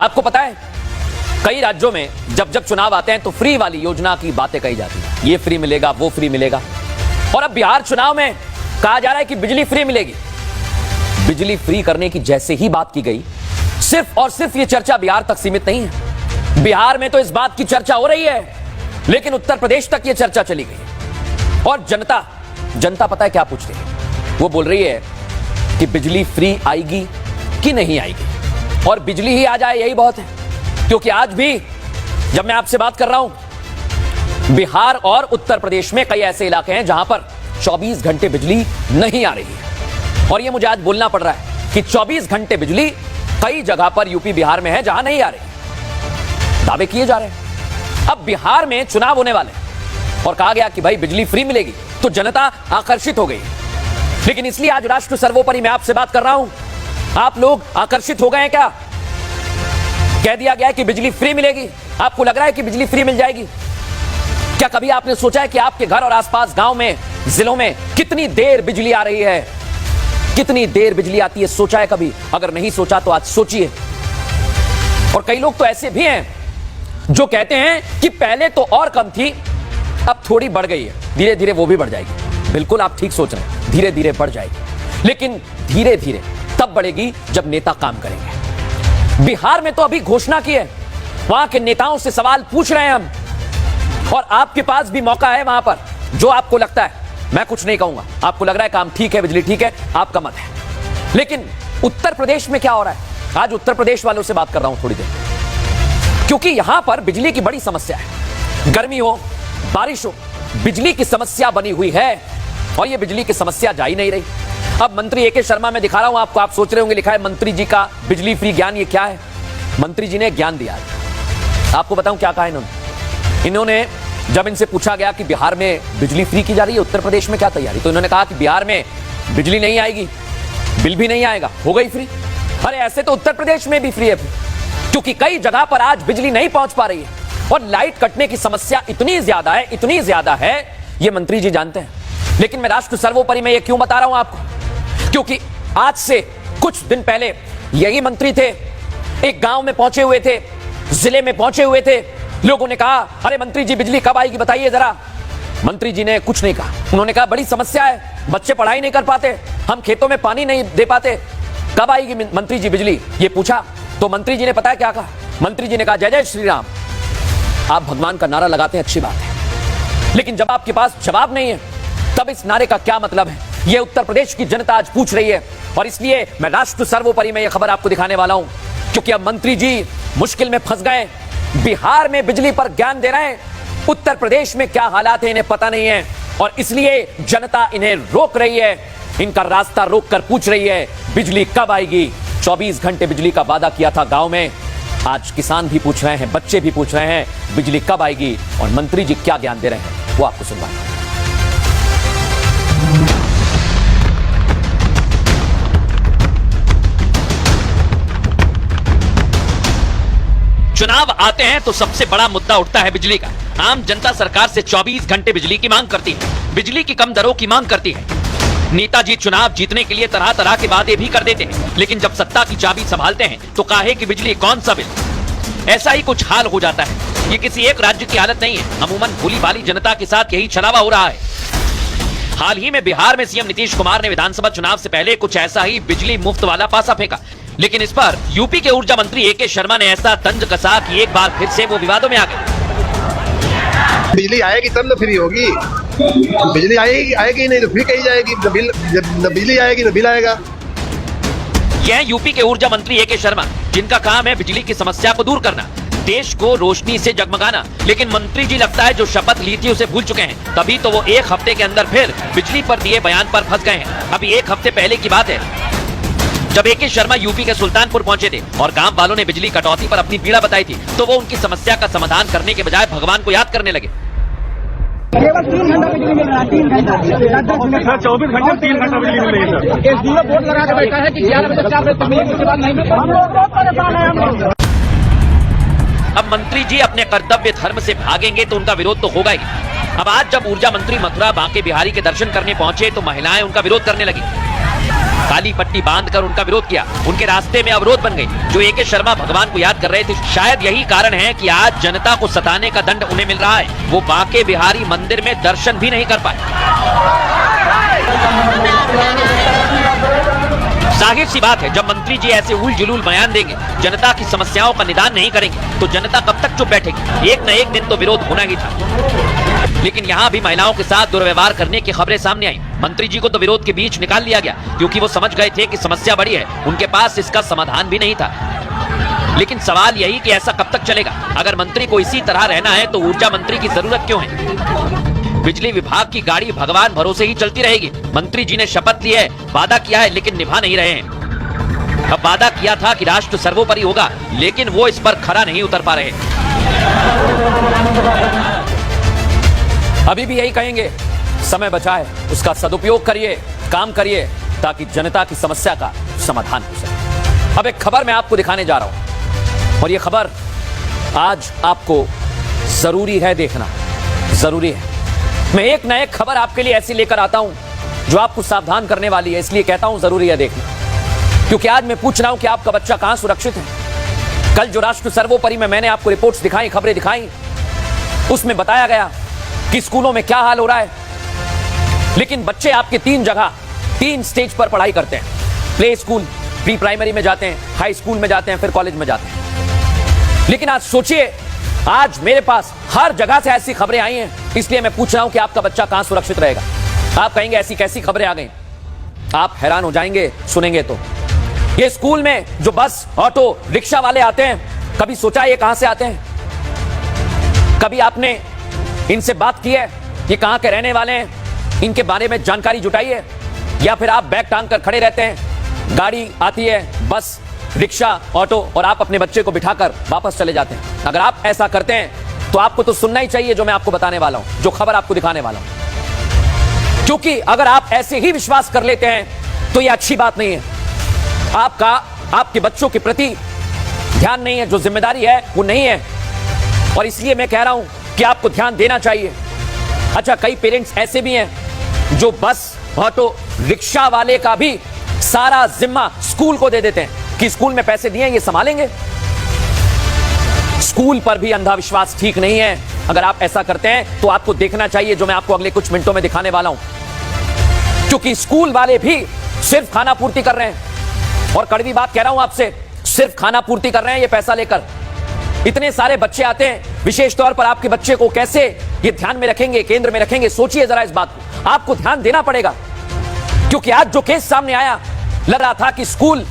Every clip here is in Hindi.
आपको पता है कई राज्यों में जब जब चुनाव आते हैं तो फ्री वाली योजना की बातें कही जाती है, ये फ्री मिलेगा वो फ्री मिलेगा। और अब बिहार चुनाव में कहा जा रहा है कि बिजली फ्री मिलेगी। बिजली फ्री करने की जैसे ही बात की गई, सिर्फ और सिर्फ ये चर्चा बिहार तक सीमित नहीं है। बिहार में तो इस बात की चर्चा हो रही है, लेकिन उत्तर प्रदेश तक ये चर्चा चली गई। और जनता पता है क्या पूछ रही है? वो बोल रही है कि बिजली फ्री आएगी कि नहीं आएगी, और बिजली ही आ जाए यही बहुत है। क्योंकि आज भी जब मैं आपसे बात कर रहा हूं, बिहार और उत्तर प्रदेश में कई ऐसे इलाके हैं जहां पर 24 घंटे बिजली नहीं आ रही है। और यह मुझे आज बोलना पड़ रहा है कि 24 घंटे बिजली कई जगह पर यूपी बिहार में है जहां नहीं आ रही। दावे किए जा रहे हैं। अब बिहार में चुनाव होने वाले और कहा गया कि भाई बिजली फ्री मिलेगी, तो जनता आकर्षित हो गई। लेकिन इसलिए आज राष्ट्र सर्वोपरि मैं आपसे बात कर रहा हूं, आप लोग आकर्षित हो गए हैं क्या? कह दिया गया है कि बिजली फ्री मिलेगी, आपको लग रहा है कि बिजली फ्री मिल जाएगी? क्या कभी आपने सोचा है कि आपके घर और आसपास गांव में, जिलों में कितनी देर बिजली आ रही है, कितनी देर बिजली आती है? सोचा है कभी? अगर नहीं सोचा तो आज सोचिए। और कई लोग तो ऐसे भी हैं जो कहते हैं कि पहले तो और कम थी, अब थोड़ी बढ़ गई है, धीरे धीरे वो भी बढ़ जाएगी। बिल्कुल आप ठीक सोच रहे हैं, धीरे धीरे बढ़ जाएगी, लेकिन धीरे धीरे तब बढ़ेगी जब नेता काम करेंगे। बिहार में तो अभी घोषणा की है, वहां के नेताओं से सवाल पूछ रहे हैं हम, और आपके पास भी मौका है वहां पर। जो आपको लगता है, मैं कुछ नहीं कहूंगा, आपको लग रहा है काम ठीक है, बिजली ठीक है, आपका मत है। लेकिन उत्तर प्रदेश में क्या हो रहा है? आज उत्तर प्रदेश वालों से बात कर रहा हूं थोड़ी देर, क्योंकि यहां पर बिजली की बड़ी समस्या है। गर्मी हो, बारिश हो, बिजली की समस्या बनी हुई है, और यह बिजली की समस्या जा ही नहीं रही। अब मंत्री ए.के. शर्मा मैं दिखा रहा हूं आपको, आप सोच रहे होंगे लिखा है मंत्री जी का बिजली फ्री ज्ञान, ये क्या है? मंत्री जी ने ज्ञान दिया है। आपको बताऊं क्या कहा इन्होंने जब इनसे पूछा गया कि बिहार में बिजली फ्री की जा रही है, उत्तर प्रदेश में क्या तैयारी, तो इन्होंने कहा कि बिहार में बिजली नहीं आएगी, बिल भी नहीं आएगा, हो गई फ्री। अरे ऐसे तो उत्तर प्रदेश में भी फ्री है, क्योंकि कई जगह पर आज बिजली नहीं पहुंच पा रही है, और लाइट कटने की समस्या इतनी ज्यादा है, ये मंत्री जी जानते हैं। लेकिन मैं राष्ट्र सर्वोपरि में ये क्यों बता रहा हूं आपको? क्योंकि आज से कुछ दिन पहले यही मंत्री थे, एक गांव में पहुंचे हुए थे, जिले में पहुंचे हुए थे। लोगों ने कहा अरे मंत्री जी बिजली कब आएगी बताइए जरा। मंत्री जी ने कुछ नहीं कहा, उन्होंने कहा बड़ी समस्या है, बच्चे पढ़ाई नहीं कर पाते, हम खेतों में पानी नहीं दे पाते, कब आएगी मंत्री जी बिजली, ये पूछा। तो मंत्री जी ने पता है क्या कहा? मंत्री जी ने कहा जय जय श्री राम। आप भगवान का नारा लगाते हैं, अच्छी बात है, लेकिन जब आपके पास जवाब नहीं है तब इस नारे का क्या मतलब है? यह उत्तर प्रदेश की जनता आज पूछ रही है, और इसलिए मैं राष्ट्र सर्वोपरि में यह खबर आपको दिखाने वाला हूं, क्योंकि अब मंत्री जी मुश्किल में फंस गए। बिहार में बिजली पर ज्ञान दे रहे हैं, उत्तर प्रदेश में क्या हालात है इन्हें पता नहीं है, और इसलिए जनता इन्हें रोक रही है, इनका रास्ता रोककर पूछ रही है बिजली कब आएगी। 24 घंटे बिजली का वादा किया था गांव में, आज किसान भी पूछ रहे हैं, बच्चे भी पूछ रहे हैं बिजली कब आएगी, और मंत्री जी क्या ज्ञान दे रहे हैं वो आपको सुनवाएंगे। चुनाव आते हैं तो सबसे बड़ा मुद्दा उठता है बिजली का। आम जनता सरकार से 24 घंटे बिजली की मांग करती है, बिजली की कम दरों की मांग करती है। नेताजी चुनाव जीतने के लिए तरह तरह के वादे भी कर देते हैं, लेकिन जब सत्ता की चाबी संभालते हैं तो काहे की बिजली कौन सा बिल, ऐसा ही कुछ हाल हो जाता है। ये किसी एक राज्य की हालत नहीं है, अमूमन भोली भाली जनता के साथ यही छलावा हो रहा है। हाल ही में बिहार में सीएम नीतीश कुमार ने विधानसभा चुनाव से पहले कुछ ऐसा ही बिजली मुफ्त वाला पासा फेंका, लेकिन इस पर यूपी के ऊर्जा मंत्री ए.के. शर्मा ने ऐसा तंज कसा कि एक बार फिर से वो विवादों में आ गए। बिजली आएगी तब तो फ्री होगी, बिजली आएगी नहीं तो फ्री कही जाएगी, जब बिजली आएगी तो बिल आएगा। यह यूपी के ऊर्जा मंत्री ए.के. शर्मा, जिनका काम है बिजली की समस्या को दूर करना, देश को रोशनी से जगमगाना। लेकिन मंत्री जी लगता है जो शपथ ली थी उसे भूल चुके हैं, तभी तो वो एक हफ्ते के अंदर फिर बिजली पर दिए बयान पर फंस गए हैं। अभी एक हफ्ते पहले की बात है जब ए.के. शर्मा यूपी के सुल्तानपुर पहुंचे थे और गांव वालों ने बिजली कटौती पर अपनी पीड़ा बताई थी, तो वो उनकी समस्या का समाधान करने के बजाय भगवान को याद करने लगे। केवल 3 घंटा बिजली मिल रहा है, 3 घंटा 24 घंटे 3 घंटा बिजली मिल रही है सर। एक दूसरा बोर्ड लगा के बैठा है कि 11 बजे 4 बजे तक उसके बाद नहीं मिल रहा। अब मंत्री जी अपने कर्तव्य धर्म से भागेंगे तो उनका विरोध तो होगा ही। अब आज जब ऊर्जा मंत्री मथुरा बांके बिहारी के दर्शन करने पहुंचे तो महिलाएं उनका विरोध करने लगी। काली पट्टी बांधकर उनका विरोध किया। उनके रास्ते में अवरोध बन गई। जो ए.के. शर्मा भगवान को याद कर रहे थे, शायद यही कारण है कि आज जनता को सताने का दंड उन्हें मिल रहा है। वो बांके बिहारी मंदिर में दर्शन भी नहीं कर पाए। जाहिर सी बात है, जब मंत्री जी ऐसे उल जुलूल बयान देंगे, जनता की समस्याओं का निदान नहीं करेंगे, तो जनता कब तक चुप बैठेगी? एक न एक दिन तो विरोध होना ही था। लेकिन यहाँ भी महिलाओं के साथ दुर्व्यवहार करने की खबरें सामने आई। मंत्री जी को तो विरोध के बीच निकाल लिया गया, क्योंकि वो समझ गए थे कि समस्या बड़ी है, उनके पास इसका समाधान भी नहीं था। लेकिन सवाल यही कि ऐसा कब तक चलेगा? अगर मंत्री को इसी तरह रहना है तो ऊर्जा मंत्री की जरूरत क्यों है? बिजली विभाग की गाड़ी भगवान भरोसे ही चलती रहेगी। मंत्री जी ने शपथ ली है, वादा किया है, लेकिन निभा नहीं रहे हैं। अब वादा किया था कि राष्ट्र सर्वोपरि होगा, लेकिन वो इस पर खरा नहीं उतर पा रहे। अभी भी यही कहेंगे, समय बचा है, उसका सदुपयोग करिए, काम करिए, ताकि जनता की समस्या का समाधान हो सके। अब एक खबर मैं आपको दिखाने जा रहा हूं, और यह खबर आज आपको जरूरी है देखना, जरूरी है। मैं एक न एक खबर आपके लिए ऐसी लेकर आता हूं जो आपको सावधान करने वाली है, इसलिए कहता हूं जरूरी है देखना, क्योंकि आज मैं पूछ रहा हूं कि आपका बच्चा कहां सुरक्षित है। कल जो राष्ट्र सर्वोपरि में मैंने आपको रिपोर्ट्स दिखाई, खबरें दिखाई, उसमें बताया गया कि स्कूलों में क्या हाल हो रहा है। लेकिन बच्चे आपके तीन स्टेज पर पढ़ाई करते हैं। प्ले स्कूल, प्री प्राइमरी में जाते हैं, हाई स्कूल में जाते हैं, फिर कॉलेज में जाते हैं। लेकिन आज सोचिए, आज मेरे पास हर जगह से ऐसी खबरें आई हैं, इसलिए मैं पूछ रहा हूं कि आपका बच्चा कहां सुरक्षित रहेगा। आप कहेंगे ऐसी कैसी खबरें आ गई? आप हैरान हो जाएंगे सुनेंगे तो। ये स्कूल में जो बस, ऑटो, रिक्शा वाले आते हैं, कभी सोचा ये कहां से आते हैं? कभी आपने इनसे बात की है? ये कहां के रहने वाले हैं? इनके बारे में जानकारी जुटाई है? या फिर आप बैग टांग कर खड़े रहते हैं, गाड़ी आती है, बस, रिक्शा, ऑटो, और आप अपने बच्चे को बिठाकर वापस चले जाते हैं? अगर आप ऐसा करते हैं तो आपको तो सुनना ही चाहिए जो मैं आपको बताने वाला हूं, जो खबर आपको दिखाने वाला हूं। क्योंकि अगर आप ऐसे ही विश्वास कर लेते हैं तो यह अच्छी बात नहीं है। आपके बच्चों के प्रति ध्यान नहीं है, जो जिम्मेदारी है वो नहीं है, और इसलिए मैं कह रहा हूं कि आपको ध्यान देना चाहिए। अच्छा, कई पेरेंट्स ऐसे भी हैं जो बस, ऑटो, रिक्शा वाले का भी सारा जिम्मा स्कूल को दे देते हैं कि स्कूल में पैसे दिए, ये संभालेंगे। स्कूल पर भी अंधा विश्वास ठीक नहीं है। अगर आप ऐसा करते हैं तो आपको देखना चाहिए जो मैं आपको अगले कुछ मिनटों में दिखाने वाला हूं, क्योंकि स्कूल वाले भी सिर्फ खाना पूर्ति कर रहे हैं। और कड़वी बात कह रहा हूं आपसे, सिर्फ खाना पूर्ति कर रहे हैं ये पैसा लेकर। इतने सारे बच्चे आते हैं, विशेष तौर पर आपके बच्चे को कैसे ये ध्यान में रखेंगे, केंद्र में रखेंगे? सोचिए जरा इस बात को, आपको ध्यान देना पड़ेगा। क्योंकि आज जो केस सामने आया, लग रहा था कि स्कूल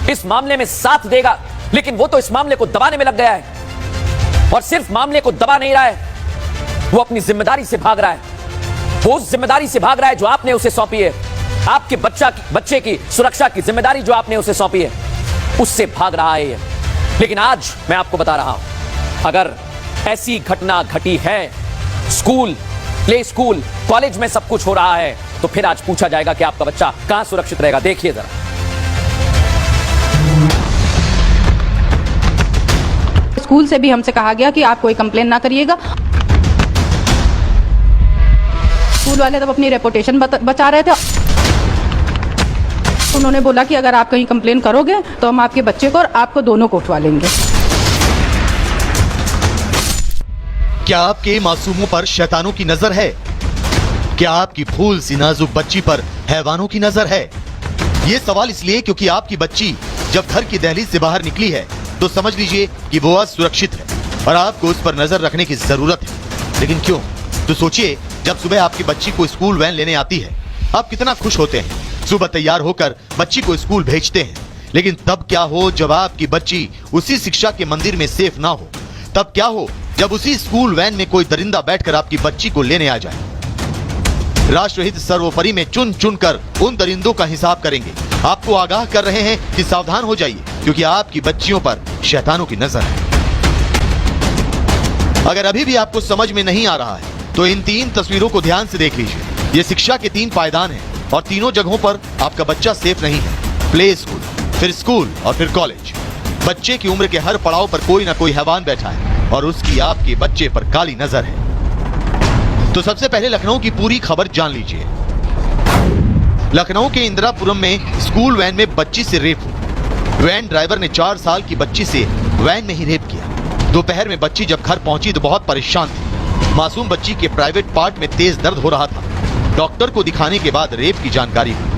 इस मामले में साथ देगा, लेकिन वो तो इस मामले को दबाने में लग गया है। और सिर्फ मामले को दबा नहीं रहा है, वो अपनी जिम्मेदारी से भाग रहा है। वो उस जिम्मेदारी से भाग रहा है जो आपने उसे सौंपी है। आपके बच्चे की सुरक्षा की जिम्मेदारी जो आपने उसे सौंपी है, उससे भाग रहा है ये। लेकिन आज मैं आपको बता रहा हूं, अगर ऐसी घटना घटी है, स्कूल, प्ले स्कूल, कॉलेज में सब कुछ हो रहा है, तो फिर आज पूछा जाएगा कि आपका बच्चा कहां सुरक्षित रहेगा। देखिए जरा। स्कूल से भी हमसे कहा गया कि आप कोई कंप्लेन ना करिएगा। स्कूल वाले तब अपनी रेपुटेशन बचा रहे थे। उन्होंने बोला कि अगर आप कहीं कंप्लेन करोगे तो हम आपके बच्चे को और आपको दोनों को उठवा लेंगे। क्या आपके मासूमों पर शैतानों की नजर है? क्या आपकी फूल सी नाजुक बच्ची पर हैवानों की नजर है? ये सवाल इसलिए क्योंकि आपकी बच्ची जब घर की दहलीज से बाहर निकली है तो समझ लीजिए कि वो असुरक्षित है और आपको उस पर नजर रखने की जरूरत है। लेकिन क्यों? तो सोचिए, जब सुबह आपकी बच्ची को स्कूल वैन लेने आती है, आप कितना खुश होते हैं, सुबह तैयार होकर बच्ची को स्कूल भेजते हैं। लेकिन तब क्या हो जब आपकी बच्ची उसी शिक्षा के मंदिर में सेफ ना हो? तब क्या हो जब उसी स्कूल वैन में कोई दरिंदा बैठकर आपकी बच्ची को लेने आ जाए? राष्ट्रहित सर्वोपरि में चुन चुन कर उन दरिंदों का हिसाब करेंगे। आपको आगाह कर रहे हैं कि सावधान हो जाइए, क्योंकि आपकी बच्चियों पर शैतानों की नजर है। अगर अभी भी आपको समझ में नहीं आ रहा है तो इन 3 तस्वीरों को ध्यान से देख लीजिए। ये शिक्षा के 3 पायदान हैं और तीनों जगहों पर आपका बच्चा सेफ नहीं है। प्ले स्कूल, फिर स्कूल और फिर कॉलेज। बच्चे की उम्र के हर पड़ाव पर कोई ना कोई हैवान बैठा है और उसकी आपके बच्चे पर काली नजर है। तो सबसे पहले लखनऊ की पूरी खबर जान लीजिए। लखनऊ के इंदिरापुरम में स्कूल वैन में बच्ची से रेप हुआ। वैन ड्राइवर ने 4 साल की बच्ची से वैन में ही रेप किया। दोपहर में बच्ची जब घर पहुंची तो बहुत परेशान थी। मासूम बच्ची के प्राइवेट पार्ट में तेज दर्द हो रहा था। डॉक्टर को दिखाने के बाद रेप की जानकारी हुई।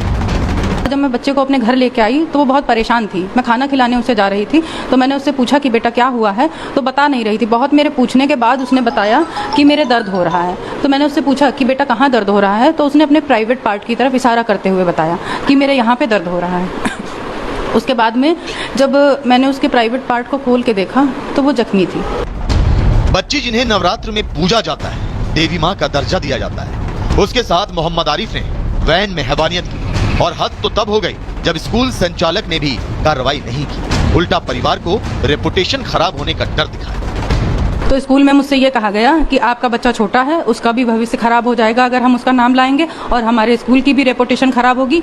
जब मैं बच्चे को अपने घर लेके आई तो वो बहुत परेशान थी। मैं खाना खिलाने उसे जा रही थी तो मैंने उससे पूछा कि बेटा क्या हुआ है, तो बता नहीं रही थी। बहुत मेरे पूछने के बाद उसने बताया कि मेरे दर्द हो रहा है। तो मैंने उससे पूछा कि बेटा कहाँ दर्द हो रहा है, तो उसने अपने प्राइवेट पार्ट की तरफ इशारा करते हुए बताया कि मेरे यहाँ पे दर्द हो रहा है। उसके बाद में जब मैंने उसके प्राइवेट पार्ट को खोल के देखा तो वो जख्मी थी। बच्ची जिन्हें नवरात्र में पूजा जाता है, देवी माँ का दर्जा दिया जाता है, उसके साथ मोहम्मद आरिफ ने वैन में हैवानियत की। और हद तो तब हो गई जब स्कूल संचालक ने भी कार्रवाई नहीं की, उल्टा परिवार को रेपुटेशन खराब होने का डर दिखाया। तो स्कूल में मुझसे ये कहा गया कि आपका बच्चा छोटा है, उसका भी भविष्य खराब हो जाएगा अगर हम उसका नाम लाएंगे, और हमारे स्कूल की भी रेपुटेशन खराब होगी।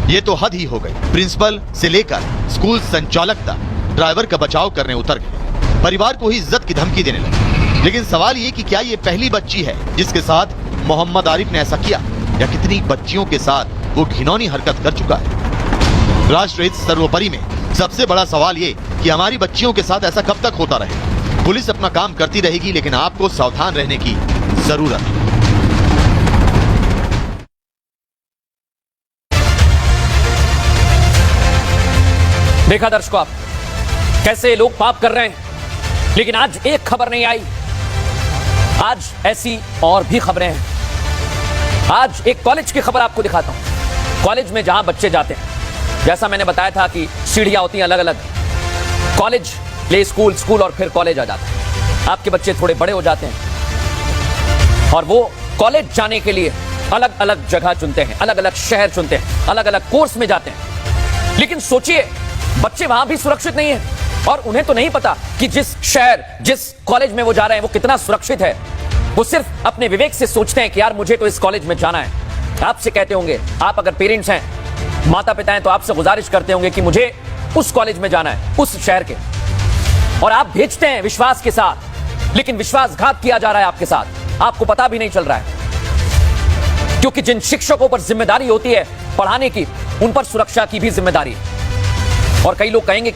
ये तो हद ही हो गई। प्रिंसिपल से लेकर स्कूल संचालक तक ड्राइवर का बचाव करने उतर गए, परिवार को ही इज्जत की धमकी देने लगे। लेकिन सवाल ये कि क्या ये पहली बच्ची है जिसके साथ मोहम्मद आरिफ ने ऐसा किया, या कितनी बच्चियों के साथ वो घिनौनी हरकत कर चुका है। राष्ट्रहित सर्वोपरि में सबसे बड़ा सवाल ये कि हमारी बच्चियों के साथ ऐसा कब तक होता रहेगा। पुलिस अपना काम करती रहेगी, लेकिन आपको सावधान रहने की जरूरत है। देखा दर्शकों आप कैसे लोग पाप कर रहे हैं, लेकिन आज एक खबर नहीं आई। आज ऐसी और भी खबरें हैं। आज एक कॉलेज की खबर आपको दिखाता हूं। कॉलेज में जहां बच्चे जाते हैं, जैसा मैंने बताया था कि सीढ़ियां होती हैं अलग अलग, कॉलेज, प्ले स्कूल, स्कूल और फिर कॉलेज आ जाते हैं। आपके बच्चे थोड़े बड़े हो जाते हैं और वो कॉलेज जाने के लिए अलग अलग जगह चुनते हैं, अलग अलग शहर चुनते हैं, अलग अलग कोर्स में जाते हैं। लेकिन सोचिए, बच्चे वहां भी सुरक्षित नहीं है और उन्हें तो नहीं पता कि जिस शहर, जिस कॉलेज में वो जा रहे हैं वो कितना सुरक्षित है। वो सिर्फ अपने विवेक से सोचते हैं कि यार मुझे तो इस कॉलेज में जाना है। आपसे कहते होंगे, आप अगर पेरेंट्स हैं, माता पिता हैं, तो आपसे गुजारिश करते होंगे कि मुझे उस कॉलेज में जाना है, उस शहर के, और आप भेजते हैं विश्वास के साथ, लेकिन विश्वासघात किया जा रहा है आपके साथ, आपको पता भी नहीं चल रहा है। क्योंकि जिन शिक्षकों पर जिम्मेदारी होती है पढ़ाने की, उन पर सुरक्षा की भी जिम्मेदारी है। और कई लोग कहेंगे